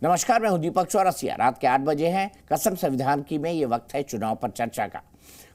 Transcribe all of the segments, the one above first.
नमस्कार, मैं हूं दीपक चौरसिया। रात के 8 बजे हैं। कसम संविधान की में ये वक्त है चुनाव पर चर्चा का।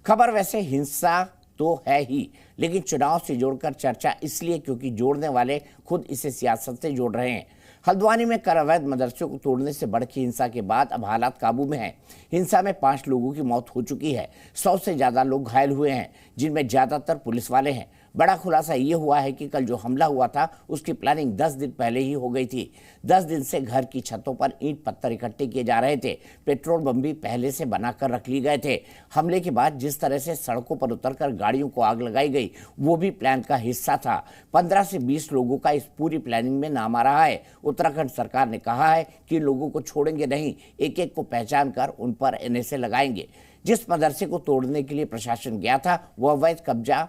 खबर वैसे हिंसा तो है ही, लेकिन चुनाव से जोड़कर चर्चा इसलिए क्योंकि जोड़ने वाले खुद इसे सियासत से जोड़ रहे हैं। हल्द्वानी में कर अवैध मदरसों को तोड़ने से बढ़ती हिंसा के बाद अब हालात काबू में हैं। हिंसा में 5 लोगों की मौत हो चुकी है, 100 से ज्यादा लोग घायल हुए हैं, जिनमें ज्यादातर पुलिस वाले हैं। बड़ा खुलासा ये हुआ है कि कल जो हमला हुआ था उसकी प्लानिंग 10 दिन पहले ही हो गई थी। 10 दिन से घर की छतों पर ईंट पत्थर इकट्ठे किए जा रहे थे। पेट्रोल बम भी पहले से बनाकर रख लिए गए थे। हमले के बाद जिस तरह से सड़कों पर उतरकर गाड़ियों को आग लगाई गई, वो भी प्लान का हिस्सा था। 15 से 20 लोगों का इस पूरी प्लानिंग में नाम आ रहा है। उत्तराखंड सरकार ने कहा है कि लोगों को छोड़ेंगे नहीं, एक एक को पहचान कर उन पर एनएसए लगाएंगे। जिस मदरसे को तोड़ने के लिए प्रशासन गया था वो अवैध कब्जा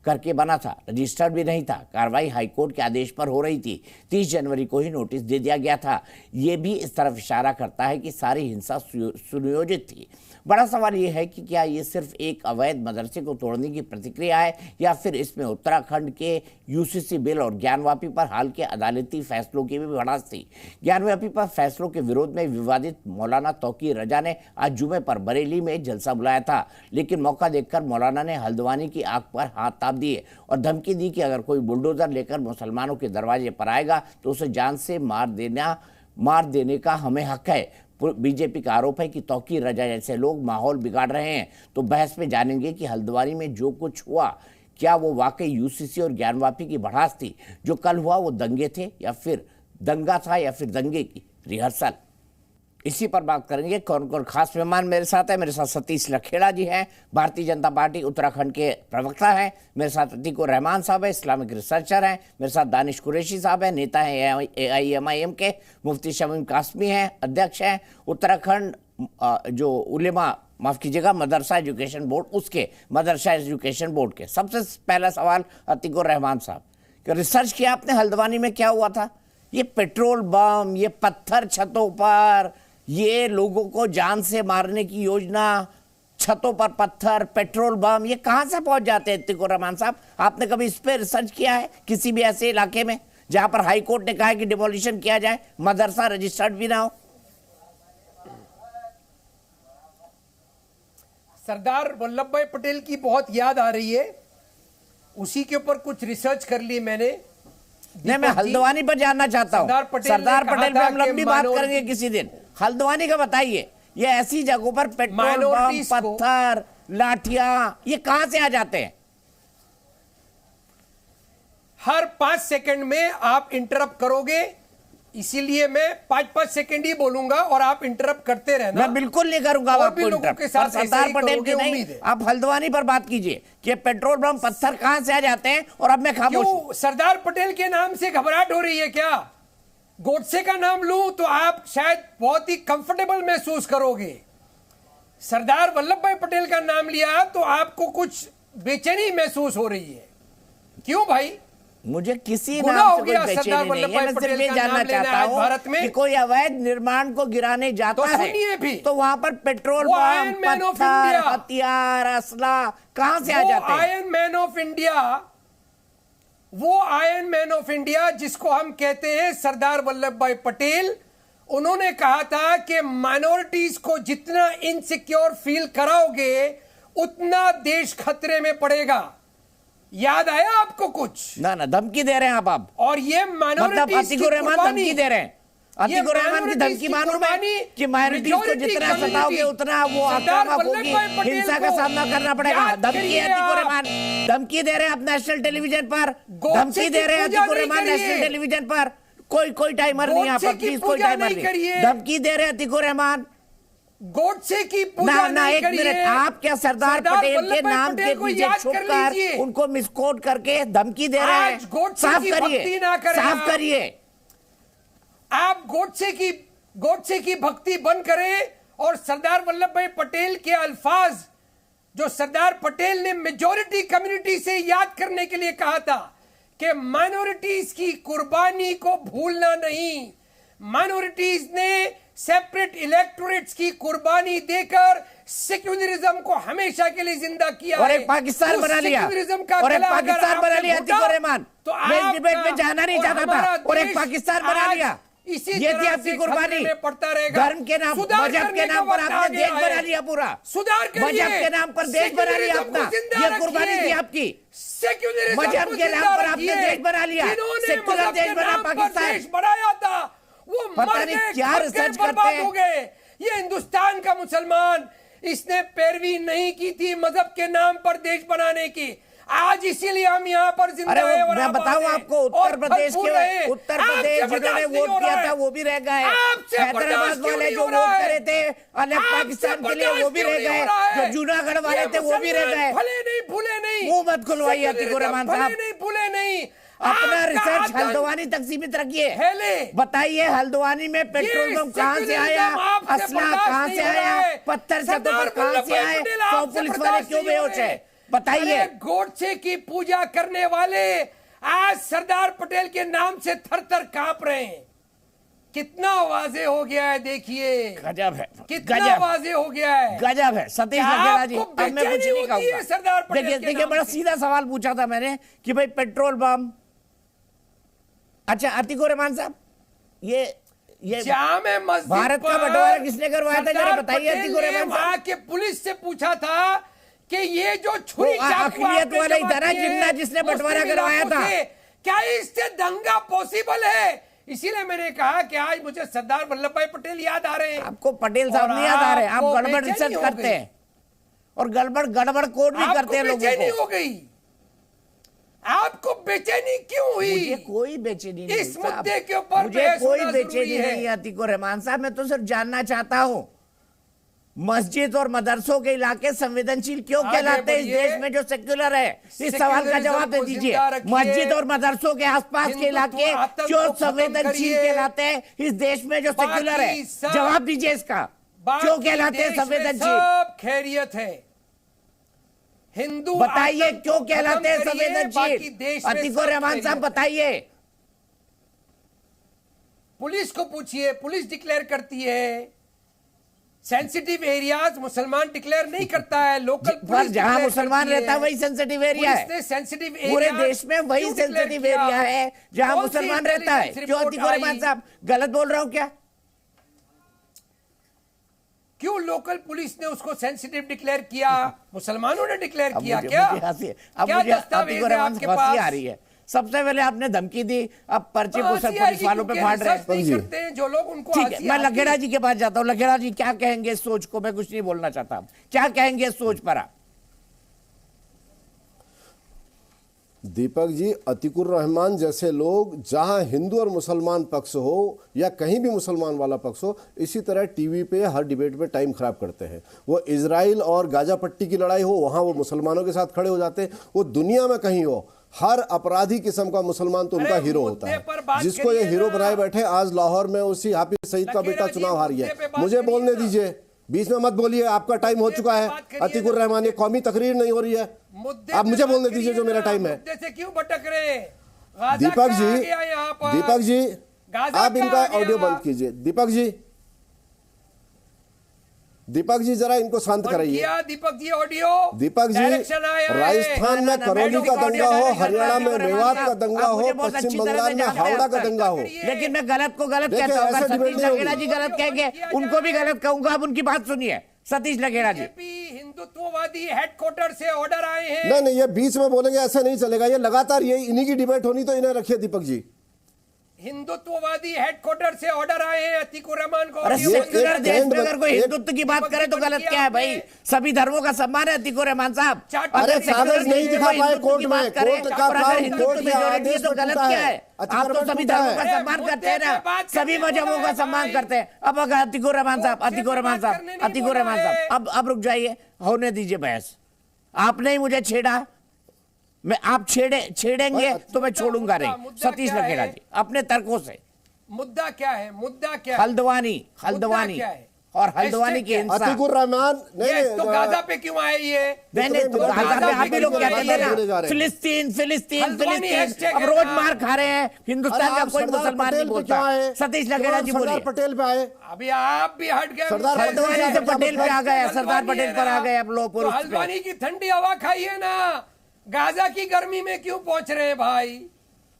करके बना था, रजिस्टर्ड भी नहीं था। कार्रवाई हाईकोर्ट के आदेश पर हो रही थी। 30 जनवरी को ही नोटिस दे दिया गया था। ये भी इस तरफ इशारा करता है कि सारी हिंसा सुनियोजित थी। बड़ा सवाल ये है कि क्या ये सिर्फ एक अवैध मदरसे को तोड़ने की प्रतिक्रिया है या फिर इसमें उत्तराखंड के यूसीसी बिल और ज्ञानवापी पर हाल के अदालती फैसलों की भी भड़ास थी। ज्ञानवापी पर फैसलों के विरोध में विवादित मौलाना तौकीर रजा ने आज जुमे पर बरेली में जलसा बुलाया था, लेकिन मौका देखकर मौलाना ने हल्द्वानी की आग पर हाथ ताप दिए और धमकी दी कि अगर कोई बुलडोजर लेकर मुसलमानों के दरवाजे पर आएगा तो उसे जान से मार देने का हमें हक है। बीजेपी का आरोप है कि तौकीर रजा जैसे लोग माहौल बिगाड़ रहे हैं। तो बहस में जानेंगे कि हल्द्वानी में जो कुछ हुआ क्या वो वाकई यूसीसी और ज्ञानवापी की भड़ास थी। जो कल हुआ वो दंगे थे या फिर दंगा था या फिर दंगे की रिहर्सल। इसी पर बात करेंगे। कौन कौन खास मेहमान मेरे साथ है। मेरे साथ सतीश लखेड़ा जी हैं, भारतीय जनता पार्टी उत्तराखंड के प्रवक्ता हैं। मेरे साथ अतीकुर रहमान साहब है, इस्लामिक रिसर्चर हैं। मेरे साथ दानिश कुरैशी साहब हैं, नेता हैं AIMIM के। मुफ्ती शमीम कासमी हैं, अध्यक्ष हैं उत्तराखंड जो उलेमा माफ कीजिएगा मदरसा एजुकेशन बोर्ड, उसके मदरसा एजुकेशन बोर्ड के। सबसे पहला सवाल अतीकुर रहमान साहब, कि रिसर्च किया आपने हल्द्वानी में क्या हुआ था? ये पेट्रोल बम, ये पत्थर छतों पर, ये लोगों को जान से मारने की योजना, छतों पर पत्थर, पेट्रोल बम, ये कहां से पहुंच जाते हैं? अतीकुर रहमान साहब, आपने कभी इस पे रिसर्च किया है किसी भी ऐसे इलाके में जहां पर हाई कोर्ट ने कहा है कि डिमोलिशन किया जाए, मदरसा रजिस्टर्ड भी ना हो? सरदार वल्लभ भाई पटेल की बहुत याद आ रही है, उसी के ऊपर कुछ रिसर्च कर ली मैंने। नहीं, मैं हल्द्वानी पर जानना चाहता हूँ। सरदार पटेल पे हम लंबी बात करेंगे किसी दिन। हल्द्वानी का बताइए, ये ऐसी जगहों पर पेट्रोल बम, पत्थर, लाठियां, ये कहां से आ जाते हैं? हर 5 सेकंड में आप इंटरप्ट करोगे, इसीलिए मैं 5-5 सेकंड ही बोलूंगा और आप इंटरप्ट करते रहना। मैं बिल्कुल नहीं करूंगा आपको इंटरप्ट। सरदार पटेल के नहीं, आप हल्द्वानी पर बात कीजिए कि पेट्रोल बम, पत्थर कहां से आ जाते हैं और अब मैं खामोश। सरदार पटेल के नाम से घबराहट हो रही है क्या? गोडसे का नाम लूं तो आप शायद बहुत ही कंफर्टेबल महसूस करोगे। सरदार वल्लभ भाई पटेल का नाम लिया तो आपको कुछ बेचैनी महसूस हो रही है। क्यों भाई? मुझे किसी नाम से कोई बेचैनी नहीं है। मैं सिर्फ ये जानना चाहता हूँ कि कोई अवैध निर्माण को गिराने जाता है तो वहां पर पेट्रोल बम, पत्थर, हथियार, असला कहां से आ जाते हैं? आयरन मैन ऑफ इंडिया, वो आयरन मैन ऑफ इंडिया जिसको हम कहते हैं सरदार वल्लभ भाई पटेल, उन्होंने कहा था कि माइनॉरिटीज को जितना इनसिक्योर फील कराओगे उतना देश खतरे में पड़ेगा। याद आया आपको कुछ? ना, धमकी दे रहे हैं आप। और ये माइनॉरिटीज, अतीकुर रहमान धमकी दे रहे हैं। अतीकुर रहमान की धमकी मानूं मैं कि माइनॉरिटीज को जितना सताओगे उतना वो आक्रामक होगी, हिंसा का सामना करना पड़ेगा। धमकी है अतीकुर रहमान, धमकी दे रहे हैं आप नेशनल टेलीविजन पर, धमकी दे रहे हैं अतीकुर रहमान नेशनल टेलीविजन पर। कोई टाइमर नहीं यहाँ पर, प्लीज कोई टाइमर नहीं। धमकी दे रहे हैं अतीकुर रहमान। गोडसे की पूजा नहीं करिए। एक मिनट, आप क्या सरदार पटेल के नाम के पीछे छुपकर उनको मिसकोट करके धमकी दे रहे हैं? साफ करिए, साफ करिए। आप गोडसे की भक्ति बंद करें और सरदार वल्लभ भाई पटेल के अल्फाज जो सरदार पटेल ने मेजॉरिटी कम्युनिटी से याद करने के लिए कहा था कि माइनॉरिटीज की कुर्बानी को भूलना नहीं। माइनॉरिटीज ने सेपरेट इलेक्टोरेट्स की कुर्बानी देकर सेक्युलरिज्म को हमेशा के लिए जिंदा किया और एक पाकिस्तान बना लिया, और एक पाकिस्तान बना लिया अतीकुर रहमान। तो मैं इस डिबेट में जाना नहीं चाहता था और एक पाकिस्तान बना लिया। इसी ये थी तरह आपकी से कुर्बानी। खतरे में पड़ता रहेगा। धर्म के नाम, सुधार मजहब करने के का नाम पर वक्त आ आपने गया देश है। बना लिया पूरा। सुधार करिए। मजहब के नाम पर देश बना लिया सेक्युलरिज्म अपना। को जिंदा ये कुर्बानी रखिए। थी आपकी। सेक्युलरिज्म मजहब को के नाम जिंदा पर आपने रखिए। देश बना लिया। जिन्होंने सेक्युलर मजहब देश के बना नाम पर पाकिस्तान। देश बनाया था वो पता मर नहीं गए, क्या खप गए, रिसर्च बर्बाद करते हैं। हो गए। ये हिंदुस्तान का मुसलमान, इसने पैरवी नहीं की थी मजहब के नाम पर देश बनाने की। आज इसीलिए हम यहाँ पर जिंदा अरे हैं और मैं आबाद बताऊं हैं आपको, और उत्तर प्रदेश फल फूल रहे हैं। के उत्तर आपसे प्रदेश जिन्होंने बर्दाश्त नहीं वोट हो किया रहा था है। वो भी रह गए। आपसे हैदराबाद बर्दाश्त क्यों वाले नहीं जो हो रहा वोट है? करे थे अलग आपसे पाकिस्तान के लिए वो भी बर्दाश्त रह क्यों नहीं गए। हो रहा है? जो जूनागढ़ वाले ये थे वो भी रह गए। भले नहीं भूले नहीं, मुंह मत खुलवाइए अतीकुर रहमान साहब। भले नहीं भूले नहीं। अपना आपका रिसर्च आतंक हल्द्वानी तक सीमित रखिए। फैले। बताइए हल्द्वानी में पेट्रोल पंप कहाँ से आया, आपसे असला बर्दाश्त कहाँ नहीं से हो रहा आया, है। पत्थर सरदार चतुर्थ कहाँ से वल्लभ भाई आए, पटेल 100 आपसे पुलिस वाले बर्दाश्त क्यों नहीं हो बेहोश रहे। है, बताइए। अरे गोडसे की पूजा करने वाले आज सरदार पटेल के नाम से थर थर कांप रहे हैं। कितना वाजे हो गया है, देखिए गजब है, कितना गजब वाजे हो गया है। गजब है। सतीश क्या लखेड़ा जी, आपको अब मैं कुछ बेचैनी नहीं होती है सरदार कहूंगा। पटेल देखिए के देखिए, नाम बड़ा से? सीधा सवाल पूछा था मैंने कि भाई पेट्रोल पंप। अच्छा अतीकुर रहमान साहब, ये जामे मस्जिद भारत का पर बंटवारा किसने करवाया था, जरा सरदार बताइए पटेल अतीकुर ने रहमान साहब। वहां के पुलिस से पूछा था कि ये जो छुरी वो चाकू अक़लियत आपने वाला ही जमा था ना किए जिन्ना जिसने मुस्लिम बंटवारा करवाया इलाकों था। से, क्या इससे दंगा पॉसिबल है? इसीलिए मैंने कहा कि आज मुझे सरदार वल्लभ भाई पटेल याद आ रहे हैं। आपको पटेल साहब और नहीं याद आ रहे, आप आपको गड़बड़ बेचैनी रिसर्च हो करते गई। हैं और गड़बड़ गड़बड़ कोड भी करते हैं आपको लोगों बेचैनी को। हो गई। आपको बेचैनी क्यों हुई? मुझे कोई बेचैनी नहीं इस साहब। मुद्दे के ऊपर मुझे बहस कोई होना बेचैनी जरूरी है। नहीं है अतीकुर रहमान साहब। मैं तो सिर्फ जानना चाहता हूं मस्जिद और मदरसों के इलाके संवेदनशील क्यों आगे कहलाते हैं इस बढ़िए। देश में जो सेक्युलर है? इस सवाल का जवाब दे सेक्युलरिज्म को दीजिए। जिंदा रखिए। मस्जिद और मदरसों के आसपास के हिंदुत्व इलाके आतंक जो को खत्म संवेदनशील करिए। कहलाते हैं इस देश में जो सेक्युलर है, बाकी सब- जवाब दीजिए इसका। बाकी क्यों कहलाते हैं देश में संवेदनशील? सब खैरियत है। हिंदू बताइए आतंक क्यों को कहलाते हैं खत्म करिए, बाकी संवेदनशील? देश में अतीकुर सब रहमान साहब खैरियत है। बताइए। पुलिस को पूछिए, पुलिस डिक्लेयर करती है। सेंसिटिव एरियाज मुसलमान डिक्लेयर नहीं करता है, लोकल पर पुलिस जहां declare मुसलमान करती रहता है वही सेंसिटिव एरिया है। पुलिस ने सेंसिटिव पूरे एरिया देश में वही क्यों declare सेंसिटिव किया? एरिया है जहां कौन सी मुसलमान रहता है। intelligence क्यों report अतीकुर रहमान आई? साहब गलत बोल रहा हूं क्या? क्यों लोकल पुलिस ने उसको सेंसिटिव डिक्लेयर किया? मुसलमानों ने डिक्लेयर अब किया मुझे क्या? हंसी, अब क्या मुझे दस्तावेज अतीकुर है रहमान आपके साहब हंसी पास? आ रही है। सबसे पहले आपने धमकी दी, अब पर्चे हाँ, पुलिस आएगी वालों पे क्योंकि फाड़ रहे रिसर्च नहीं हैं। करते हैं जो लोग, उनको ठीक है, हंसी मैं आती है। लखेड़ा जी के पास जाता हूँ। लखेड़ा जी क्या कहेंगे इस सोच को? मैं कुछ नहीं बोलना चाहता, क्या कहेंगे इस सोच पर आप? दीपक जी, अतीकुर रहमान जैसे लोग जहां हिंदू और मुसलमान पक्ष हो या कहीं भी मुसलमान वाला पक्ष हो, इसी तरह टीवी पे हर डिबेट में टाइम खराब करते हैं। वो इजराइल और गाजा पट्टी की लड़ाई हो, वहां वो मुसलमानों के साथ खड़े हो जाते हैं। वो दुनिया में कहीं हो, हर अपराधी किस्म का मुसलमान तो उनका अरे हीरो होता मुद्दे पर बात है। जिसको ये करिए हीरो ना। बनाए बैठे, आज लाहौर में उसी हाफिज सईद का बेटा लखेड़ा जी, चुनाव हारी मुद्दे है। पे बात मुझे करिए बोलने ना। दीजिए, बीच में मत बोलिए, आपका टाइम हो मुद्दे चुका पे है। बात करिए अतीकुर ना। रहमान, ये कौमी तकरीर नहीं हो रही है, मुद्दे आप पे मुझे बात बोलने करिए दीजिए जो ना। मेरा टाइम है। मुद्दे से क्यों भटक रहे हैं? गाजा दीपक का जी, आ गया यहाँ पर। दीपक जी, गाजा आप का इनका आ गया। ऑडियो बंद कीजिए। दीपक जी, दीपक जी जरा इनको शांत बंद कराइए। किया दीपक जी ऑडियो। दीपक जी, डायरेक्शन आया है। राजस्थान में करौली का दंगा हो, हरियाणा में मेवात का दंगा हो, पश्चिम बंगाल में हावड़ा का दंगा हो, लेकिन मैं गलत को गलत देखिए, कहता हूँ। ऐसे अगर डिबेट सतीश नहीं होगी। लखेड़ा जी गलत कहेंगे उनको भी गलत कहूंगा। अब उनकी बात सुनिए सतीश लखेड़ा जी। बीजेपी हिंदुत्ववादी हेडक्वार्टर से ऑर्डर आए हैं। नहीं नहीं, ये बीच में बोलेंगे ऐसा नहीं चलेगा। ये लगातार ये इन्हीं की डिबेट होनी, तो इन्हें रखिए दीपक जी। हिंदुत्ववादी हेडक्वार्टर से ऑर्डर आए हैं अतीकुर रहमान को। अरे ऑडियो ये बंद सेक्युलर कर देश एक- में अगर कोई एक- हिंदुत्व की बात करे तो गलत क्या है भाई? सभी धर्मों का सम्मान है अतीकुर रहमान साहब। अरे अगर कागज सेक्युलर नहीं देश में दिखा कोई पाए हिंदुत्व कोर्ट की में, बात करे कोर्ट का और अगर काम, हिंदुत्व कोर्ट के मेजॉरिटी है आदेश तो में गलत टूटा क्या है। है? आप तो अतिक्रमण सभी टूटा धर्मों है। का अरे सम्मान करते हैं मुद्दे पे ना, बात सभी करने मजहबों बोला का है सम्मान भाई। करते हैं। अब अगर अतीकुर रहमान साहब, मुद्दे पे अतीकुर रहमान बात साहब, करने नहीं अतीकुर बोला रहमान है। साहब, अब रुक जाइए, होने दीजिए बहस। आपने ही मुझे छेड़ा, मैं आप छेड़ेंगे तो मैं छोड़ूंगा नहीं। मुद्दा सतीश क्या है? लखेड़ा जी अपने तर्कों से। मुद्दा क्या है? मुद्दा क्या है? हल्द्वानी मुद्दा क्या है? और हल्द्वानी की हिंसा। अतीकुर रहमान ये तो गाजा पे क्यों आए ये? मैंने तो गाजा गाजा पे पे आप ही लोग गाजा कहते पे थे बोले जा ना, रहे हैं। फिलिस्तीन फिलिस्तीन हल्द्वानी फिलिस्तीन। हैशटैग अब है रोज ना। मार खा रहे हैं। हिंदुस्तान का आप कोई सरदार मुसलमान पटेल नहीं पे बोलता। क्यों आए? सतीश लखेड़ा क्यों जी आप सरदार बोलिए। पटेल पे आए? अभी आप भी हट गए। सरदार हल्द्वानी से पटेल पे आ गए, सरदार हल्द्वानी पटेल है पर ना। आ गए। अब लो तो पुरुष हल्द्वानी की ठंडी हवा खाइए ना। गाजा की गर्मी में क्यों पहुंच रहे हैं भाई?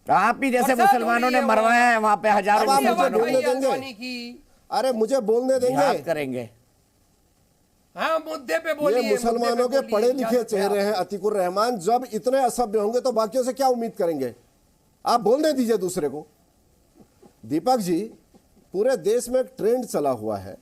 आप ही जैसे बरसात हो मुसलमानों रही ने है मरवाया है वहां पे हजारों अब आप कितनी मुझे आवाज बोलने आई है देंगे? अद्वानी की? अरे मुझे बोलने देंगे? जिहाद करेंगे। हाँ, मुद्दे पे ये बोलिए, मुसलमानों मुद्दे के पे पढ़े बोलिए, लिखे इजाजत है चेहरे हैं अतीकुर रहमान। जब इतने असभ्य होंगे तो बाकियों से क्या उम्मीद करेंगे? आप बोलने दीजिए दूसरे को। दीपक जी, पूरे देश में एक ट्रेंड चला हुआ है,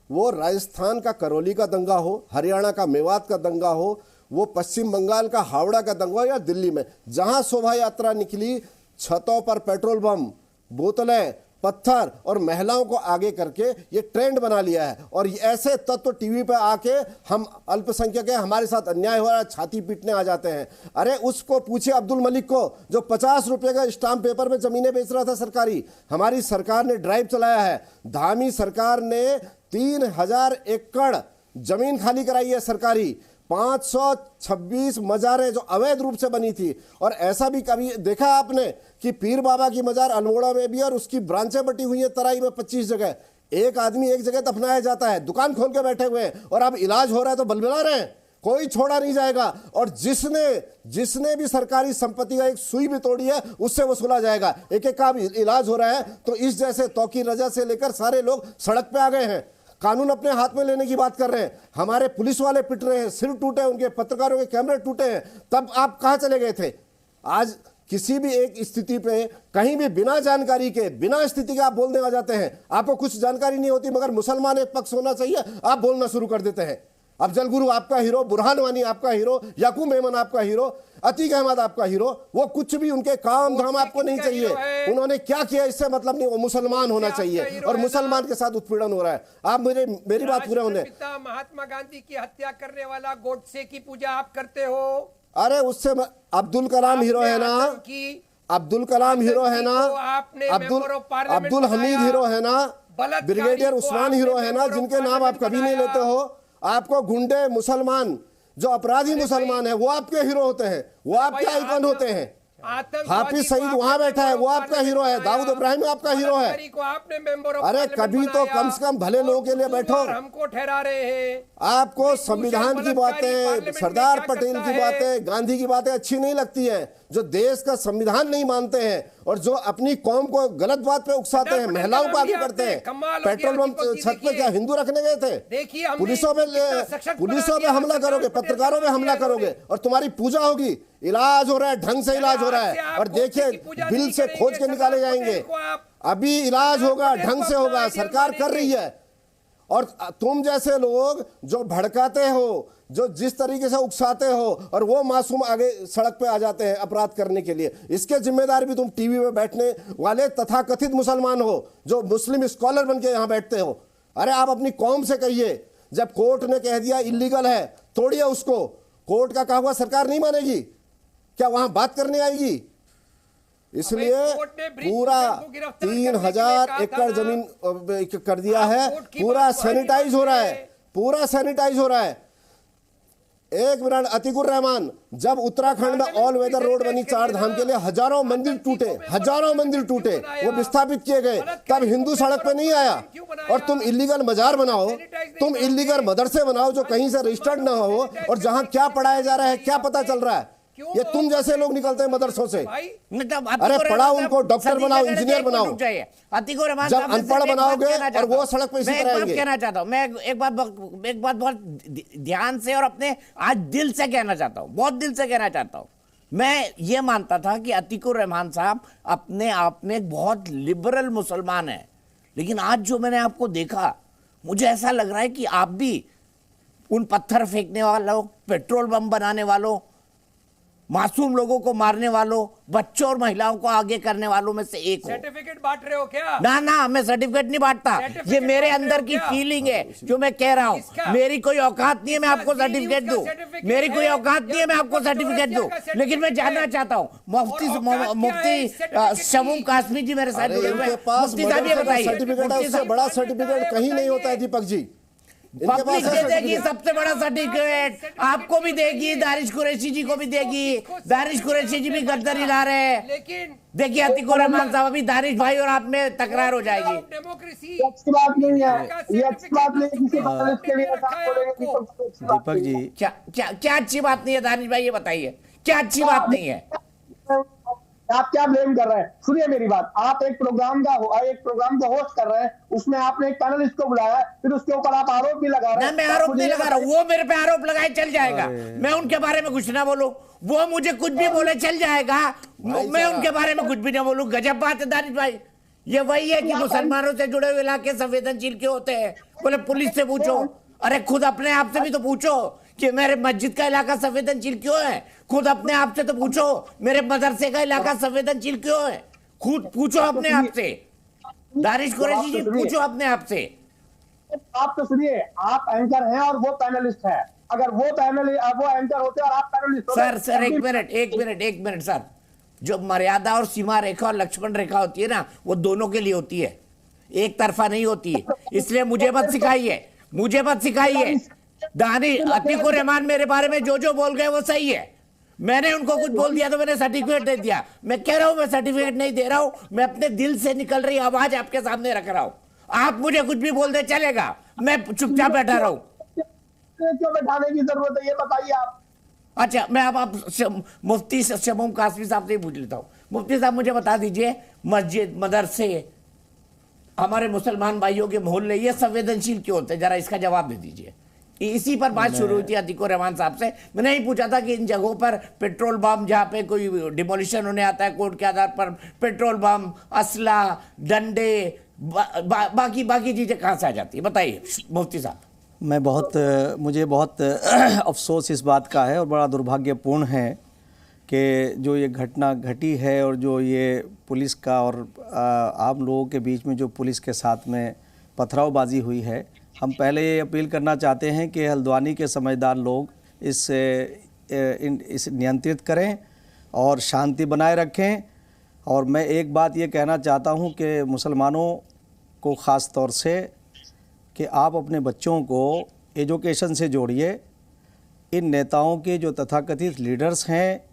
वो राजस्थान का करौली का दंगा हो, हरियाणा का मेवात का दंगा हो, वो पश्चिम बंगाल का हावड़ा का दंगा हो, या दिल्ली में जहां शोभा यात्रा निकली, छतों पर पेट्रोल बम, बोतलें, पत्थर और महिलाओं को आगे करके ये ट्रेंड बना लिया है। और ऐसे तत्व टीवी पे आके हम अल्पसंख्यक हैं, हमारे साथ अन्याय हो रहा है, छाती पीटने आ जाते हैं। अरे उसको पूछिए अब्दुल मलिक को, जो 50 रुपए का स्टाम्प पेपर में जमीनें बेच रहा था सरकारी। हमारी सरकार ने ड्राइव चलाया है, धामी सरकार ने 3000 एकड़ जमीन खाली कराई है सरकारी। 526 मजारें जो अवैध रूप से बनी थी। और ऐसा भी कभी देखा आपने कि पीर बाबा की मजार अल्मोड़ा में भी और उसकी ब्रांचें बटी हुई है तराई में 25 जगह। एक आदमी एक जगह दफनाया जाता है, दुकान खोल के बैठे हुए हैं, और अब इलाज हो रहा है तो बलबला रहे हैं, कोई छोड़ा नहीं जाएगा। और जिसने भी सरकारी संपत्ति का एक सुई भी तोड़ी है उससे वसूला जाएगा। एक एक का इलाज हो रहा है तो इस जैसे तौकीर रजा से लेकर सारे लोग सड़क पे आ गए हैं, कानून अपने हाथ में लेने की बात कर रहे हैं। हमारे पुलिस वाले पिट रहे हैं, सिर टूटे, उनके पत्रकारों के कैमरे टूटे हैं। तब आप कहां चले गए थे? आज किसी भी एक स्थिति पे कहीं भी बिना जानकारी के, बिना स्थिति के आप बोलने आ जाते हैं। आपको कुछ जानकारी नहीं होती, मगर मुसलमान एक पक्ष होना चाहिए, आप बोलना शुरू कर देते हैं। अफजल गुरु आपका हीरो, बुरहान वानी आपका हीरो, याकूब मेमन आपका हीरो, अतीक अहमद आपका हीरो, वो कुछ भी उनके काम धाम आपको नहीं चाहिए। उन्होंने क्या किया इससे मतलब नहीं, वो मुसलमान होना चाहिए और मुसलमान के साथ उत्पीड़न हो रहा है। आप मेरी बात पूरे होने। महात्मा गांधी की हत्या करने वाला गोडसे की पूजा आप करते हो? अरे उससे अब्दुल कलाम हीरो है ना, अब्दुल कलाम हीरो है ना, अब्दुल हमीद हीरो है ना, ब्रिगेडियर उस्मान हीरो है ना, जिनके नाम आप कभी नहीं लेते हो। आपको गुंडे मुसलमान, जो अपराधी मुसलमान है, वो आपके हीरो होते हैं, वो आपके आइकन होते हैं। हाफिज सईद वहां बैठा है, वो आपका हीरो है। दाऊद इब्राहिम आपका हीरो है। अरे कभी तो कम से कम भले लोगों के लिए बैठो। हमको ठहरा रहे हैं। आपको संविधान की बातें, सरदार पटेल की बातें, गांधी की बातें अच्छी नहीं लगती है। जो देश का संविधान नहीं मानते हैं और जो अपनी कौम को गलत बात पे उकसाते हैं, महिलाओं को आगे करते हैं। पेट्रोल पंप छत पे क्या हिंदू रखने गए थे? पुलिसों पे हमला करोगे, पत्रकारों पे हमला करोगे और तुम्हारी पूजा होगी। इलाज हो रहा है, ढंग से इलाज हो रहा है, और देखिए बिल से खोज के निकाले जाएंगे। अभी इलाज होगा, ढंग से होगा, सरकार कर रही है। और तुम जैसे लोग जो भड़काते हो, जो जिस तरीके से उकसाते हो, और वो मासूम आगे सड़क पे आ जाते हैं अपराध करने के लिए, इसके जिम्मेदार भी तुम टीवी में बैठने वाले तथाकथित मुसलमान हो, जो मुस्लिम स्कॉलर बन के यहां बैठते हो। अरे आप अपनी कौम से कहिए, जब कोर्ट ने कह दिया इलीगल है, तोड़िए उसको। कोर्ट का कहा हुआ सरकार नहीं मानेगी क्या? वहां बात करने आएगी? इसलिए पूरा 3000 एकड़ जमीन कर दिया है, पूरा सैनिटाइज हो रहा है, पूरा सैनिटाइज हो रहा है। एक मिनट, अतीकुर रहमान, जब उत्तराखंड में ऑल वेदर रोड बनी 4 धाम के लिए, हजारों मंदिर टूटे, हजारों मंदिर टूटे, वो विस्थापित किए गए, तब हिंदू सड़क पे नहीं आया। और तुम इलीगल मजार बनाओ, तुम इलीगल मदरसे बनाओ जो कहीं से रजिस्टर्ड ना हो, और जहां क्या पढ़ाया जा रहा है क्या पता चल रहा है। ये तुम जैसे लोग निकलते हैं मदरसों से। अरे पढ़ाओ उनको, डॉक्टर बनाओ, इंजीनियर बनाओ। जब अनपढ़ बनाओगे और वो सड़क पे इसी तरह आएंगे। कहना चाहता हूँ मैं एक बात बहुत ध्यान से और अपने आज दिल से कहना चाहता हूँ, बहुत दिल से कहना चाहता हूँ। मैं ये मानता था कि अतीकुर रहमान साहब अपने आप में बहुत लिबरल मुसलमान है, लेकिन आज जो मैंने आपको देखा, मुझे ऐसा लग रहा है कि आप भी उन पत्थर फेंकने वालों, पेट्रोल बम बनाने वालों, मासूम लोगों को मारने वालों, बच्चों और महिलाओं को आगे करने वालों में से एक हो। सर्टिफिकेट बांट रहे हो क्या? ना, मैं सर्टिफिकेट नहीं बांटता। ये मेरे अंदर की फीलिंग है जो मैं कह रहा हूं। मेरी कोई औकात नहीं है मैं आपको सर्टिफिकेट दूं, मेरी कोई औकात नहीं है मैं आपको सर्टिफिकेट दूं। लेकिन मैं जानना चाहता हूं, मुफ्ती शमूम कासमी जी मेरे साथ जुड़े हुए हैं। मुफ्ती साहब ये बताइए, सर्टिफिकेट है, उससे बड़ा सर्टिफिकेट कहीं नहीं होता है दीपक जी। पब्लिक दे देगी सबसे बड़ा सर्टिफिकेट, आपको भी देगी, दानिश कुरैशी जी को भी देगी। दानिश कुरैशी जी भी गर्दन हिला रहे हैं। लेकिन देखिए अतीकुर रहमान साहब, अभी दानिश भाई और आप में तकरार हो जाएगी। डेमोक्रेसी अच्छी बात नहीं है, ये अच्छी बात नहीं है। किसी बात के लिए दीपक जी, क्या अच्छी बात नहीं है दानिश भाई, ये बताइए क्या अच्छी बात नहीं है? आप क्या ब्लेम कर रहे हैं? सुनिए मेरी बात, आप एक प्रोग्राम को होस्ट कर रहे हैं, उसमें आपने एक पैनलिस्ट को बुलाया, फिर उसके ऊपर आप आरोप भी लगा रहे हैं। मैं आरोप नहीं लगा रहा हूं, वो मेरे पे आरोप लगाए चल जाएगा, मैं उनके बारे में कुछ ना बोलूं, वो मुझे कुछ भी बोले चल जाएगा, मैं उनके बारे में कुछ भी ना बोलूं। गजब बात है दानिश भाई, ये वही है कि मुसलमानों से जुड़े हुए इलाके संवेदनशील क्यों होते हैं? बोले पुलिस से पूछो, अरे खुद अपने आप से भी तो पूछो कि मेरे मस्जिद का इलाका संवेदनशील क्यों है। खुद अपने आप से तो पूछो मेरे मदरसे का इलाका संवेदनशील क्यों है। खुद पूछो अपने आप से, दानिश कुरैशी जी, पूछो अपने आप से। आप तो सुनिए, आप एंकर हैं और वो पैनलिस्ट है। अगर वो एंकर होते और आप पैनलिस्ट होते। सर एक मिनट सर, जो मर्यादा और सीमा रेखा और लक्ष्मण रेखा होती है ना, वो दोनों के लिए होती है, एक तरफा नहीं होती है। इसलिए मुझे मत सिखाइए। दानिश अतीकुर रहमान मेरे बारे में जो बोल गए वो सही है। मैंने उनको कुछ बोल दिया तो मैंने सर्टिफिकेट दे दिया। मैं कह रहा हूं मैं सर्टिफिकेट नहीं दे रहा हूं, मैं अपने दिल से निकल रही आवाज आपके सामने रख रहा हूं। आप मुझे कुछ भी बोल दे चलेगा, मैं चुपचाप बैठा रहूं। क्यों बैठाने की जरूरत है ये बताइए आप। अच्छा, मैं अब आप मुफ्ती शमूम कासमी साहब से ही पूछ लेता हूं। मुफ्ती साहब मुझे बता दीजिए, मस्जिद, मदरसे, हमारे मुसलमान भाइयों के मोहल्ले, ये संवेदनशील क्यों होते हैं? जरा इसका जवाब दे दीजिए। इसी पर बात शुरू हुई थी अतीकुर रहमान साहब से। मैंने ही पूछा था कि इन जगहों पर पेट्रोल बम, जहां पे कोई डिमोलिशन होने आता है कोर्ट के आधार पर, पेट्रोल बम, असला, डंडे, बाकी चीजें कहां से आ जाती है? बताइए मुफ्ती साहब। मुझे बहुत अफसोस इस बात का है और बड़ा दुर्भाग्यपूर्ण है कि जो ये घटना घटी है और जो ये पुलिस का और आम लोगों के बीच में जो पुलिस के साथ में पथरावबाजी हुई है। हम पहले ये अपील करना चाहते हैं कि हल्द्वानी के समझदार लोग इस नियंत्रित करें और शांति बनाए रखें। और मैं एक बात ये कहना चाहता हूँ कि मुसलमानों को ख़ास तौर से कि आप अपने बच्चों को एजुकेशन से जोड़िए। इन नेताओं के जो तथाकथित लीडर्स हैं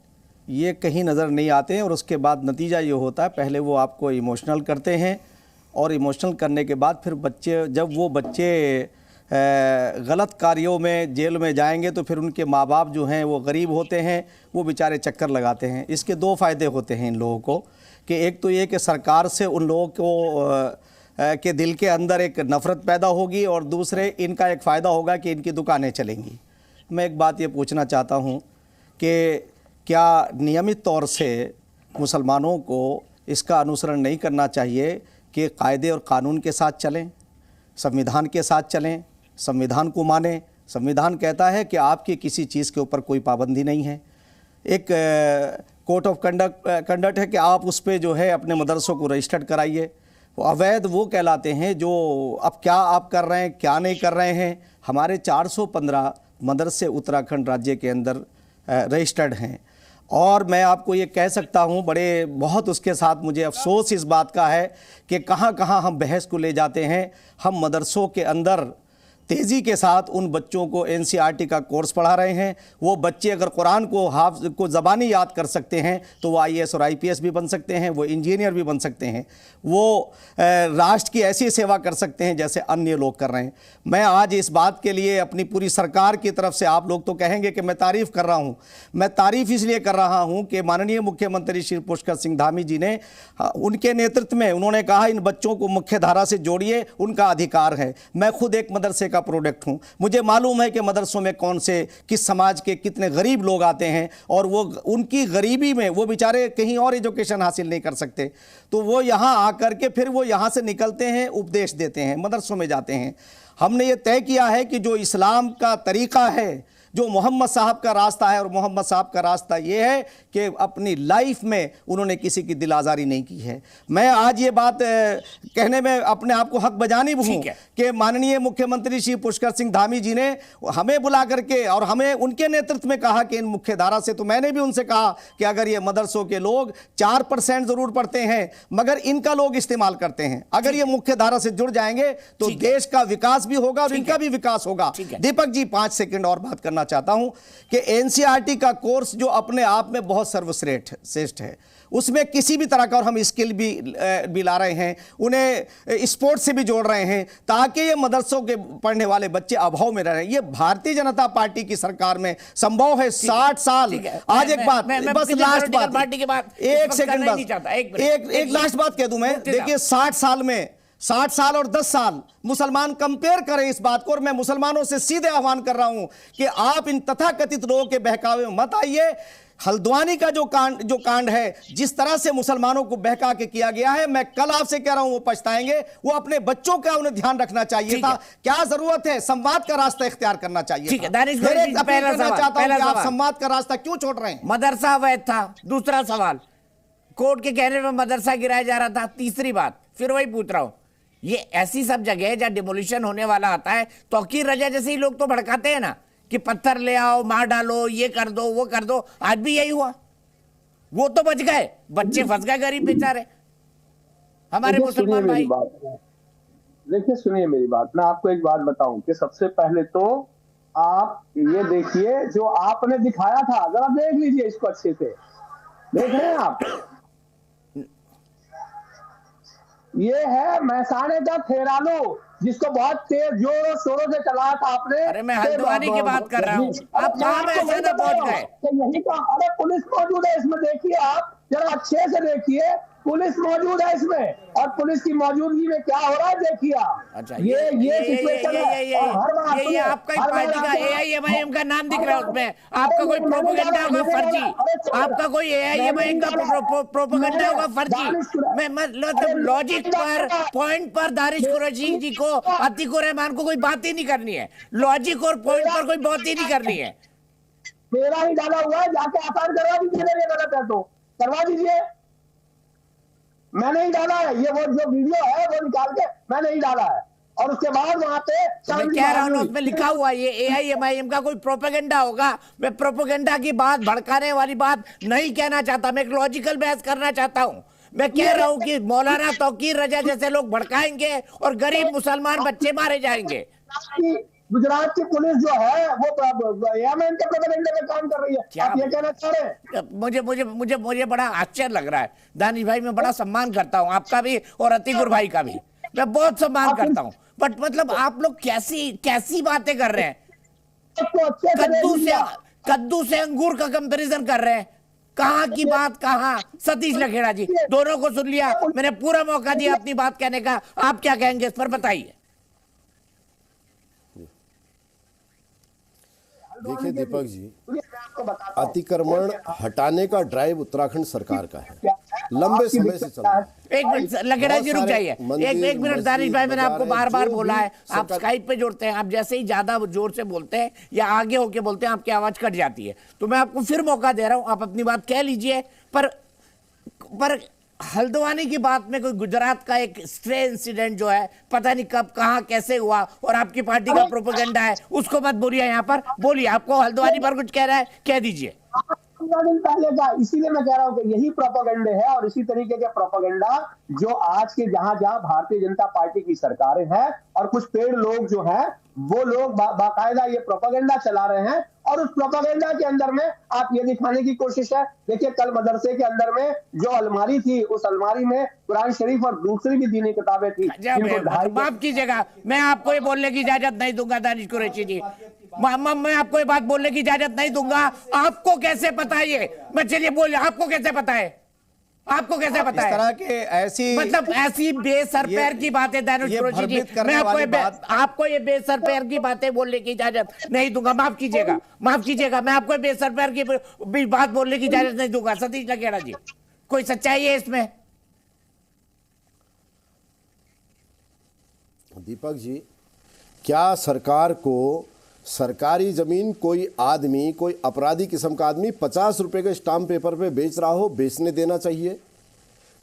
ये कहीं नज़र नहीं आते हैं और उसके बाद नतीजा ये होता है, पहले वो आपको इमोशनल करते हैं और इमोशनल करने के बाद फिर जब वो बच्चे गलत कार्यों में जेल में जाएंगे तो फिर उनके माँ बाप जो हैं वो गरीब होते हैं, वो बेचारे चक्कर लगाते हैं। इसके दो फ़ायदे होते हैं इन लोगों को कि एक तो ये कि सरकार से उन लोगों को के दिल के अंदर एक नफ़रत पैदा होगी और दूसरे इनका एक फ़ायदा होगा कि इनकी दुकानें चलेंगी। मैं एक बात ये पूछना चाहता हूँ कि क्या नियमित तौर से मुसलमानों को इसका अनुसरण नहीं करना चाहिए कि कायदे और कानून के साथ चलें, संविधान के साथ चलें, संविधान को मानें? संविधान कहता है कि आपकी किसी चीज़ के ऊपर कोई पाबंदी नहीं है। एक कोड ऑफ कंडक्ट है कि आप उस पर जो है अपने मदरसों को रजिस्टर्ड कराइए। अवैध वो कहलाते हैं जो अब क्या आप कर रहे हैं, क्या नहीं कर रहे हैं। हमारे 415 मदरसे उत्तराखंड राज्य के अंदर रजिस्टर्ड हैं और मैं आपको ये कह सकता हूँ बहुत उसके साथ मुझे अफसोस इस बात का है कि कहाँ कहाँ हम बहस को ले जाते हैं। हम मदरसों के अंदर तेज़ी के साथ उन बच्चों को एनसीईआरटी का कोर्स पढ़ा रहे हैं। वो बच्चे अगर कुरान को ज़बानी याद कर सकते हैं तो वो आईएएस और आईपीएस भी बन सकते हैं, वो इंजीनियर भी बन सकते हैं, वो राष्ट्र की ऐसी सेवा कर सकते हैं जैसे अन्य लोग कर रहे हैं। मैं आज इस बात के लिए अपनी पूरी सरकार की तरफ से, आप लोग तो कहेंगे कि मैं तारीफ़ कर रहा हूँ, मैं तारीफ़ इसलिए कर रहा हूँ कि माननीय मुख्यमंत्री श्री पुष्कर सिंह धामी जी ने, उनके नेतृत्व में उन्होंने कहा इन बच्चों को मुख्य धारा से जोड़िए, उनका अधिकार है। मैं खुद एक मदरसे का प्रोडक्ट हूं, मुझे मालूम है कि मदरसों में कौन से किस समाज के कितने गरीब लोग आते हैं और वो उनकी गरीबी में वो बेचारे कहीं और एजुकेशन हासिल नहीं कर सकते, तो वो यहाँ आकर के फिर वो यहाँ से निकलते हैं, उपदेश देते हैं, मदरसों में जाते हैं। हमने ये तय किया है कि जो इस्लाम का तरीका है, जो मोहम्मद साहब का रास्ता है, और मोहम्मद साहब का रास्ता ये है कि अपनी लाइफ में उन्होंने किसी की दिल आज़ारी नहीं की है। मैं आज ये बात कहने में अपने आप को हक बजानी हूँ कि माननीय मुख्यमंत्री श्री पुष्कर सिंह धामी जी ने हमें बुला करके और हमें उनके नेतृत्व में कहा कि इन मुख्य धारा से, तो मैंने भी उनसे कहा कि अगर ये मदरसों के लोग 4% ज़रूर पढ़ते हैं मगर इनका लोग इस्तेमाल करते हैं, अगर ये मुख्य धारा से जुड़ जाएंगे तो देश का विकास भी होगा और इनका भी विकास होगा। दीपक जी 5 सेकंड और बात करना करना चाहता हूं कि एनसीईआरटी का कोर्स जो अपने आप में बहुत सर्वश्रेष्ठ है, उसमें किसी भी तरह का, और हम स्किल भी ला रहे हैं, उन्हें स्पोर्ट्स से भी जोड़ रहे हैं ताकि ये मदरसों के पढ़ने वाले बच्चे अभाव में रह रहे हैं। ये भारतीय जनता पार्टी की सरकार में संभव है। 60 साल। आज एक बात, बस लास्ट बात, एक सेकंड, बस एक लास्ट बात कह दूं मैं। देखिए 60 साल और 10 साल मुसलमान कंपेयर करें इस बात को, और मैं मुसलमानों से सीधे आह्वान कर रहा हूं कि आप इन तथाकथित लोगों के बहकावे में मत आइए। हल्द्वानी का जो कांड है, जिस तरह से मुसलमानों को बहका के किया गया है, मैं कल आपसे कह रहा हूं वो पछताएंगे। वो अपने बच्चों का उन्हें ध्यान रखना चाहिए था। क्या जरूरत है, संवाद का रास्ता इख्तियार करना चाहिए। ठीक है, आप संवाद का रास्ता क्यों छोड़ रहे हैं? मदरसा अवैध था। दूसरा सवाल, कोर्ट के कहने में मदरसा गिराया जा रहा था। तीसरी बात, फिर वही पूछ रहा हूं, ये ऐसी सब जगह है जहां डिमोलिशन होने वाला आता है, तौकीर रजा जैसे ही लोग तो भड़काते हैं ना कि पत्थर ले आओ, मार डालो, ये कर दो, वो कर दो। आज भी यही हुआ। वो तो बच गए, बच्चे फंस गए, गरीब बेचारे हमारे मुसलमान भाई। देखिए सुनिए मेरी बात, मैं आपको एक बात बताऊं कि सबसे पहले तो आप ये देखिए जो आपने दिखाया था, जरा देख लीजिए इसको अच्छे से, देख रहे हैं आप? ये है महसाने का थेरालो, जिसको बहुत तेज जोरों शोरों से चलाया था आपने। अरे मैं हल्द्वानी की बात कर रहा हूँ, आप कहाँ महसाना पहुंच गए? यही तो, अरे पुलिस मौजूद है इसमें, देखिए आप जरा अच्छे से देखिए, पुलिस मौजूद है इसमें, और पुलिस की मौजूदगी में क्या हो रहा है देखिए आप। अच्छा, ये सिचुएशन है। ये आपका पार्टी का AIMIM का नाम दिख रहा है उसमें। आपका कोई प्रोपेगेंडा होगा फर्जी, आपका कोई AIMIM का प्रोपेगेंडा होगा फर्जी। मैं मतलब लॉजिक पर, पॉइंट पर दानिश कुरैशी जी को, अतीकुर रहमान को कोई बात ही नहीं करनी है। लॉजिक और पॉइंट पर कोई बात ही नहीं करनी है। मेरा ही डाला हुआ है, जाके आसान करवा दीजिए, ये गलत है तो करवा दीजिए। मैंने ही डाला है, ये वो जो वीडियो है वो निकाल के मैंने ही डाला है, और उसके बाद वहां पे मैं कह रहा हूं उसमें लिखा हुआ ये AIMIM का कोई प्रोपेगेंडा होगा। मैं प्रोपेगेंडा की बात, भड़काने वाली बात नहीं कहना चाहता, मैं एक लॉजिकल बहस करना चाहता हूं। मैं कह रहा हूं कि मौलाना तौकीर रजा जैसे लोग भड़काएंगे और गरीब मुसलमान बच्चे मारे जाएंगे। गुजरात की पुलिस जो है वो AIMIM के प्रोपेगेंडा में काम कर रही है, आप ये कहना चाह रहे हैं? मुझे बड़ा आश्चर्य लग रहा है। दानिश भाई मैं बड़ा सम्मान करता हूं आपका भी और अतीकुर भाई का भी, मैं बहुत सम्मान करता हूं, बट मतलब आप लोग कैसी बातें कर रहे हैं? कद्दू से अंगूर का कंपैरिजन कर रहे हैं। कहां की बात कहां? सतीश लखेड़ा जी, दोनों को सुन लिया, मैंने पूरा मौका दिया अपनी बात कहने का। आप क्या कहेंगे इस पर, बताइए। देखिए दीपक जी, अतिक्रमण हटाने का ड्राइव उत्तराखंड सरकार का है, लंबे समय से चल रहा है। एक मिनट लखेड़ा जी रुक जाइए, एक मिनट दानिश भाई, मैंने आपको बार बार बोला है, आप स्काइप पे जुड़ते हैं, आप जैसे ही ज्यादा जोर से बोलते हैं या आगे होके बोलते हैं आपकी आवाज कट जाती है, तो मैं आपको फिर मौका दे रहा हूं, आप अपनी बात कह लीजिए। पर हल्द्वानी की बात में कोई गुजरात का एक स्ट्रे इंसिडेंट जो है, पता नहीं कब कहां कैसे हुआ, और आपकी पार्टी का प्रोपेगेंडा है, उसको मत बोलिए यहाँ पर। बोलिए, आपको हल्द्वानी पर कुछ कह रहा है, कह दीजिए। 15 दिन पहले का, इसीलिए मैं कह रहा हूं कि यही प्रोपेगेंडे है, और इसी तरीके के प्रोपेगेंडा जो आज के जहां जहां भारतीय जनता पार्टी की सरकारें हैं और कुछ पेड़ लोग जो हैं वो लोग बाकायदा ये प्रोपेगेंडा चला रहे हैं, और उस प्रोपेगेंडा के अंदर में आप ये दिखाने की कोशिश है। देखिए कल मदरसे के अंदर में जो अलमारी थी, उस अलमारी में कुरान शरीफ और दूसरी भी दीनी किताबें थी। माफ कीजिएगा, मैं आपको ये बोलने की इजाजत नहीं दूंगा दानिश कुरैशी जी, मैं आपको ये बात बोलने की इजाजत नहीं दूंगा। आपको कैसे पता है ये? मैं चलिए बोलिए, आपको कैसे पता है? आपको कैसे पता है? इस तरह के ऐसी बेसर पैर की बातें दानिश कुरैशी जी, मैं आपको ये बेसर पैर की बातें बोलने की इजाजत नहीं दूंगा। माफ कीजिएगा, मैं आपको बेसर पैर की बात बोलने की इजाजत नहीं दूंगा। सतीश लखेड़ा जी, कोई सच्चाई है इसमें? दीपक जी, क्या सरकार को सरकारी जमीन कोई आदमी, कोई अपराधी किस्म का आदमी 50 रुपए के स्टाम्प पेपर पे बेच रहा हो, बेचने देना चाहिए?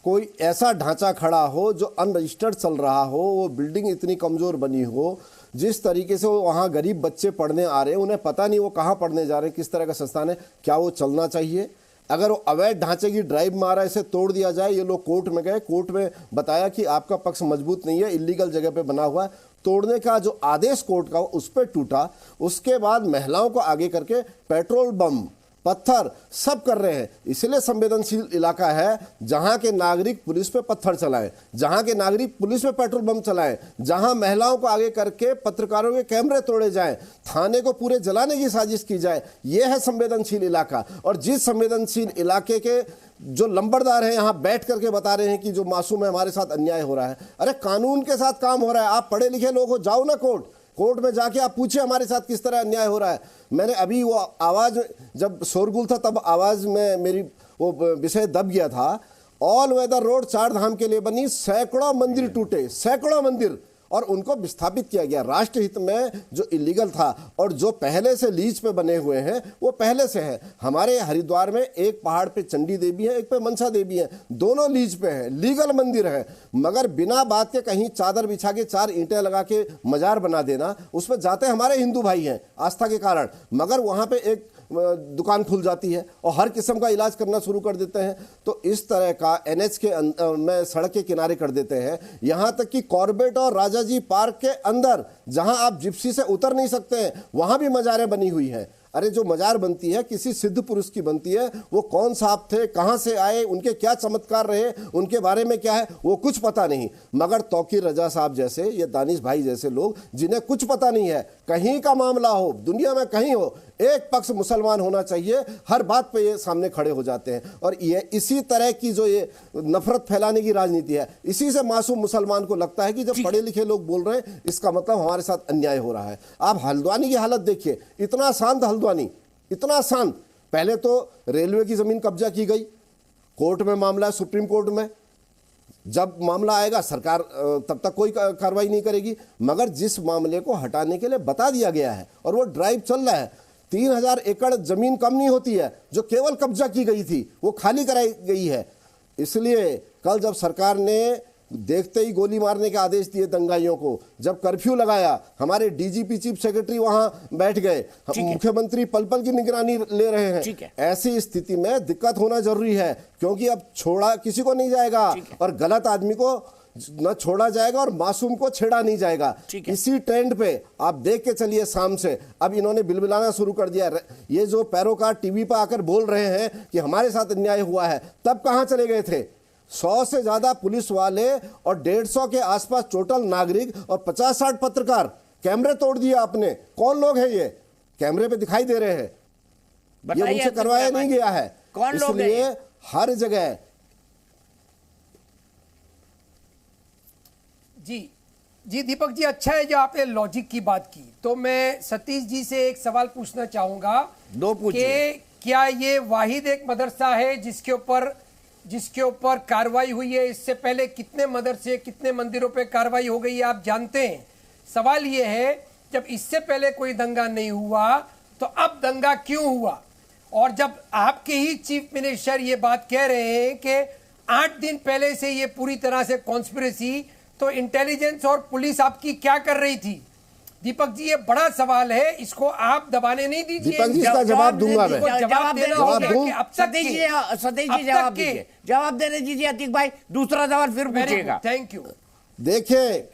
कोई ऐसा ढांचा खड़ा हो जो अनरजिस्टर्ड चल रहा हो, वो बिल्डिंग इतनी कमज़ोर बनी हो, जिस तरीके से वो वहाँ गरीब बच्चे पढ़ने आ रहे हैं, उन्हें पता नहीं वो कहाँ पढ़ने जा रहे हैं, किस तरह का संस्थान है, क्या वो चलना चाहिए? अगर वो अवैध ढांचे की ड्राइव में आ रहा है, इसे तोड़ दिया जाए। ये लोग कोर्ट में गए, कोर्ट में बताया कि आपका पक्ष मजबूत नहीं है, इलीगल जगह पे बना हुआ है, तोड़ने का जो आदेश कोर्ट का उस पर टूटा। उसके बाद महिलाओं को आगे करके पेट्रोल बम, पत्थर सब कर रहे हैं। इसलिए संवेदनशील इलाका है जहां के नागरिक पुलिस पे पत्थर चलाएं, जहां के नागरिक पुलिस पे पेट्रोल बम चलाएं, जहां महिलाओं को आगे करके पत्रकारों के कैमरे तोड़े जाएं, थाने को पूरे जलाने की साजिश की जाए। यह है संवेदनशील इलाका। और जिस संवेदनशील इलाके के जो लंबरदार हैं यहां बैठ करके बता रहे हैं कि जो मासूम है हमारे साथ अन्याय हो रहा है। अरे कानून के साथ काम हो रहा है। आप पढ़े लिखे लोग हो, जाओ ना कोर्ट में जाके आप पूछिए हमारे साथ किस तरह अन्याय हो रहा है। मैंने अभी वो आवाज, जब शोरगुल था तब आवाज में मेरी वो विषय दब गया था। ऑल वेदर रोड 4 धाम के लिए बनी, सैकड़ों मंदिर टूटे, सैकड़ों मंदिर, और उनको विस्थापित किया गया। राष्ट्रहित में जो इलीगल था और जो पहले से लीज पे बने हुए हैं वो पहले से है। हमारे हरिद्वार में एक पहाड़ पे चंडी देवी है, एक पे मनसा देवी है, दोनों लीज पे हैं, लीगल मंदिर है। मगर बिना बात के कहीं चादर बिछा के 4 ईंटें लगा के मजार बना देना, उसमें जाते हमारे हिंदू भाई हैं आस्था के कारण, मगर वहां पे एक दुकान खुल जाती है और हर किस्म का इलाज करना शुरू कर देते हैं। तो इस तरह का एनएच के में सड़क के किनारे कर देते हैं। यहां तक कि कॉर्बेट और राजाजी पार्क के अंदर जहां आप जिप्सी से उतर नहीं सकते हैं वहां भी मजारें बनी हुई हैं। अरे जो मजार बनती है किसी सिद्ध पुरुष की बनती है, वो कौन साहब थे, कहां से आए, उनके क्या चमत्कार रहे, उनके बारे में क्या है वो कुछ पता नहीं। मगर तौकीर रजा साहब जैसे, ये दानिश भाई जैसे लोग जिन्हें कुछ पता नहीं है, कहीं का मामला हो दुनिया में कहीं हो, एक पक्ष मुसलमान होना चाहिए, हर बात पे ये सामने खड़े हो जाते हैं। और ये इसी तरह की जो ये नफरत फैलाने की राजनीति है, इसी से मासूम मुसलमान को लगता है कि जब पढ़े लिखे लोग बोल रहे हैं इसका मतलब हमारे साथ अन्याय हो रहा है। आप हल्द्वानी की हालत देखिए, इतना शांत हल्द्वानी, इतना शांत। पहले तो रेलवे की जमीन कब्जा की गई, कोर्ट में मामला है, सुप्रीम कोर्ट में, जब मामला आएगा सरकार तब तक कोई कार्रवाई नहीं करेगी। मगर जिस मामले को हटाने के लिए बता दिया गया है और वो ड्राइव चल रहा है, 3000 एकड़ जमीन कम नहीं होती है जो केवल कब्जा की गई थी, वो खाली कराई गई है। इसलिए कल जब सरकार ने देखते ही गोली मारने के आदेश दिए दंगाइयों को, जब कर्फ्यू लगाया, हमारे डीजीपी चीफ सेक्रेटरी वहां बैठ गए, मुख्यमंत्री पल पल की निगरानी ले रहे हैं। ऐसी स्थिति में दिक्कत होना जरूरी है, क्योंकि अब छोड़ा किसी को नहीं जाएगा और गलत आदमी को न छोड़ा जाएगा और मासूम को छेड़ा नहीं जाएगा। इसी ट्रेंड पे आप देख के चलिए, शाम से अब इन्होंने बिलबिलाना शुरू कर दिया। ये जो पैरोकार टीवी पर आकर बोल रहे हैं कि हमारे साथ अन्याय हुआ है, तब कहां चले गए थे? 100 से ज्यादा पुलिस वाले और 150 के आसपास टोटल नागरिक और 50-60 पत्रकार, कैमरे तोड़ दिए आपने। कौन लोग हैं ये? कैमरे पे दिखाई दे रहे हैं, ये उनसे करवाया नहीं गया है। इसलिए हर जगह जी दीपक जी, अच्छा है जो आपने लॉजिक की बात की। तो मैं सतीश जी से एक सवाल पूछना चाहूंगा, दो पूछिए। क्या ये वाहिद एक मदरसा है जिसके ऊपर कार्रवाई हुई है? इससे पहले कितने मदरसे, कितने मंदिरों पे कार्रवाई हो गई है आप जानते हैं? सवाल ये है, जब इससे पहले कोई दंगा नहीं हुआ तो अब दंगा क्यों हुआ? और जब आपके ही चीफ मिनिस्टर ये बात कह रहे हैं कि 8 दिन पहले से ये पूरी तरह से कॉन्स्पिरेसी, तो इंटेलिजेंस और पुलिस आपकी क्या कर रही थी? दीपक जी, ये बड़ा सवाल है, इसको आप दबाने नहीं दीजिए। दीपक जी इसका जवाब दूंगा मैं। जवाब देना होगा कि अब तक सतीश जी जवाब दीजिए, जवाब देने दीजिए अतीक भाई, दूसरा सवाल फिर पूछिएगा। Thank you. देखिए,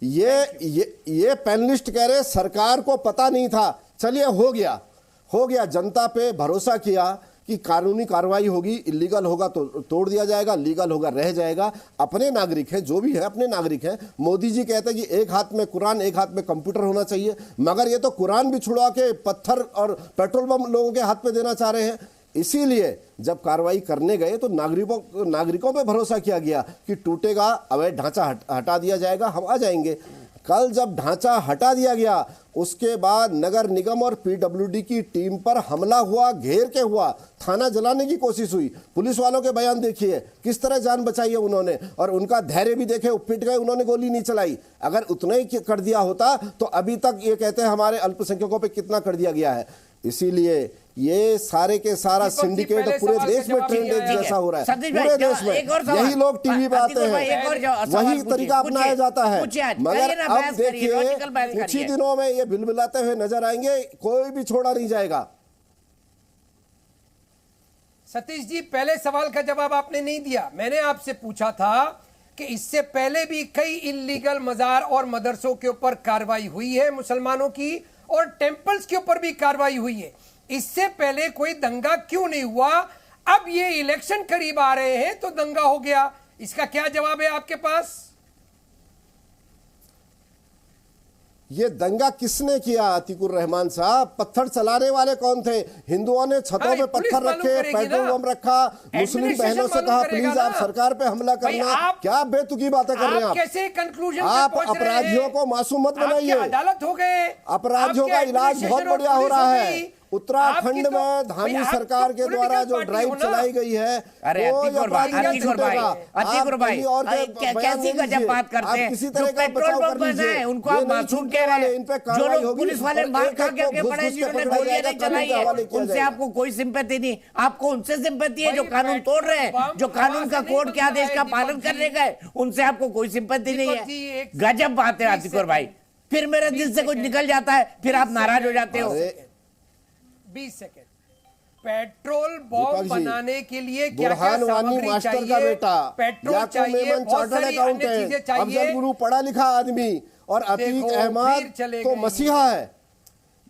ये पैनलिस्ट कह रहे सरकार को पता नहीं था। चलिए हो गया, जनता पे भरोसा किया कि कानूनी कार्रवाई होगी, इलीगल होगा तो तोड़ दिया जाएगा, लीगल होगा रह जाएगा। अपने नागरिक हैं, जो भी है अपने नागरिक हैं। मोदी जी कहते हैं कि एक हाथ में कुरान एक हाथ में कंप्यूटर होना चाहिए, मगर ये तो कुरान भी छुड़वा के पत्थर और पेट्रोल बम लोगों के हाथ में देना चाह रहे हैं। इसीलिए जब कार्रवाई करने गए तो नागरिकों पे भरोसा किया गया कि टूटेगा, अवैध ढांचा हटा दिया जाएगा, हम आ जाएंगे। कल जब ढांचा हटा दिया गया, उसके बाद नगर निगम और पीडब्ल्यूडी की टीम पर हमला हुआ, घेर के हुआ, थाना जलाने की कोशिश हुई। पुलिस वालों के बयान देखिए, किस तरह जान बचाई है उन्होंने, और उनका धैर्य भी देखे, पिट गए, उन्होंने गोली नहीं चलाई। अगर उतना ही कर दिया होता तो अभी तक ये कहते हैं हमारे अल्पसंख्यकों पे कितना कर दिया गया है। इसीलिए ये सारे के सारा सिंडिकेट पूरे देश में ट्रेंड जैसा हो रहा है, पूरे देश में। यही लोग टीवी पे आते हैं, वही तरीका अपनाया जाता है। मगर अब देखिए, कुछ ही दिनों में ये बिलबिलाते हुए नजर आएंगे, कोई भी छोड़ा नहीं जाएगा। सतीश जी, पहले सवाल का जवाब आपने नहीं दिया। मैंने आपसे पूछा था कि इससे पहले भी कई इल्लीगल मजार और मदरसों के ऊपर कार्रवाई हुई है मुसलमानों की, और टेंपल्स के ऊपर भी कार्रवाई हुई है। इससे पहले कोई दंगा क्यों नहीं हुआ? अब ये इलेक्शन करीब आ रहे हैं तो दंगा हो गया। इसका क्या जवाब है आपके पास? ये दंगा किसने किया अतीकुर रहमान साहब? पत्थर चलाने वाले कौन थे? हिंदुओं ने छतों पे पत्थर रखे, पेट्रोल बम रखा, मुस्लिम बहनों से कहा प्लीज आप सरकार पे हमला करना। क्या बेतुकी बातें कर रहे हैं आप? कैसे कंक्लूजन आप अपराधियों को मासूम मत बनाइए। अदालत हो गए, अपराधियों का इलाज बहुत बढ़िया हो रहा है। उत्तराखंड में धामी सरकार के द्वारा जो ड्राइव चलाई गई है, अरे अतीकुर भाई, कैसी गजब बात करते हैं। किसी तरह का पेट्रोल पंप बनाए उनको आप मासूम कह रहे हैं। जो लोग पुलिस वाले मार खा के पड़े, जिन्होंने गोलियां नहीं चलाई है, उनसे आपको कोई सिंपैथी नहीं। आपको उनसे सिंपैथी है जो कानून तोड़ रहे हैं, जो कानून का कोर्ट के आदेश का पालन करने गए, उनसे आपको कोई सिंपैथी नहीं है। गजब बात है अतीकुर भाई। फिर मेरे दिल से कुछ निकल जाता है, फिर आप नाराज हो जाते हो। 20 सेकेंड। पेट्रोल बॉम्ब बनाने के लिए क्या क्या बुरहान वानी सामग्री मास्टर चाहिए? का बेटा, पेट्रोल चाहिए, बहुत चार्टर्ड सारी अन्य चीजें अकाउंटेंट, चाहिए। अफजल गुरु पढ़ा लिखा आदमी, और अतीक अहमद तो मसीहा है।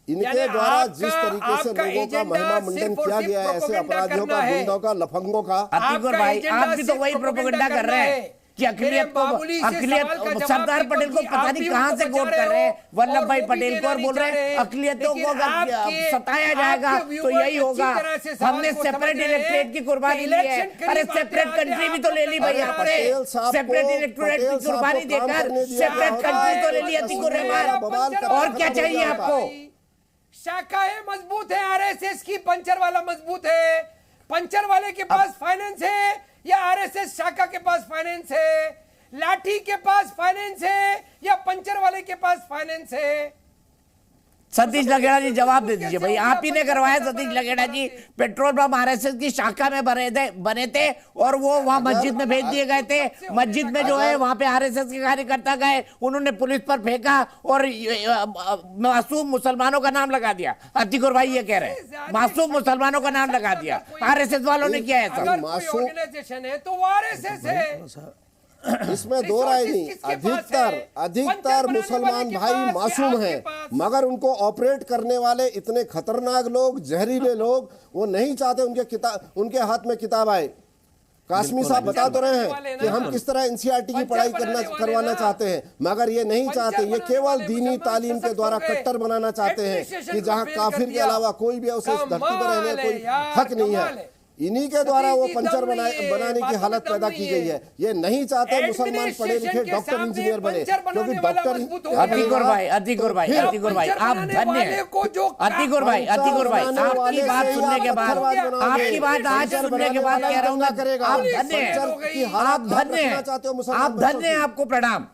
इनके द्वारा जिस तरीके से लोगों का महिमा मंडन किया गया है, ऐसे अपराधियों का, गुंडों का, लफंगों का। अतीकुर भाई आप भी तो वही प्रोपेगेंडा कर रहे हैं कि अकलियत सरदार पटेल को पता नहीं कहां से कोट कर रहे हैं, वल्लभ भाई पटेल को, और बोल रहे हैं अकलियतों को अगर सताया जाएगा तो यही होगा। हमने सेपरेट इलेक्टोरेट की कुर्बानी ली है। अरे सेपरेट कंट्री भी तो ले ली भाई आपने। सेपरेट इलेक्टोरेट की कुर्बानी देकर सेपरेट कंट्री तो ले ली अतीकुर रहमान। और क्या चाहिए आपको? शाखाएं मजबूत है, आरएसएस की। पंचर वाला मजबूत है। पंचर वाले के पास फाइनेंस है या आरएसएस शाखा के पास फाइनेंस है? लाठी के पास फाइनेंस है या पंचर वाले के पास फाइनेंस है? सतीश लगेड़ा जी जवाब दे दीजिए भाई। आप ही ने करवाया सतीश लगेड़ा जी। पेट्रोल पंप आरएसएस की शाखा में बने थे और वो वहां मस्जिद में भेज दिए गए थे। मस्जिद में जो है वहां पे आरएसएस के कार्यकर्ता गए, उन्होंने पुलिस पर फेंका और मासूम मुसलमानों का नाम लगा दिया। अतीकुर भाई ये कह रहे हैं मासूम मुसलमानों का नाम लगा दिया। आरएसएस वालों ने किया है सब। ऑर्गेनाइजेशन है तो वो आरएसएस है, इसमें दो राय नहीं। अधिकतर मुसलमान भाई मासूम हैं, मगर उनको ऑपरेट करने वाले इतने खतरनाक लोग, जहरीले लोग, वो नहीं चाहते उनके हाथ में किताब आए। कासमी साहब बता तो रहे हैं कि हम किस तरह एनसीईआरटी की पढ़ाई करवाना चाहते हैं, मगर ये नहीं चाहते। ये केवल दीनी तालीम के द्वारा कट्टर बनाना चाहते हैं कि जहां काफिर के अलावा कोई भी उसे धरती पर रहने का कोई हक नहीं है। इन्हीं के द्वारा वो पंचर बनाने की हालत पैदा की गई है। ये नहीं चाहते मुसलमान पढ़े लिखे डॉक्टर इंजीनियर बने, क्योंकि डॉक्टर। अतीकुर भाई आप धन्य हैं। अतीकुर भाई आपकी बात सुनने के बाद, आपकी बात आज सुनने के बाद कह रहा हूँ आप धन्य हैं, आप धन्य हैं, आपको प्रणाम।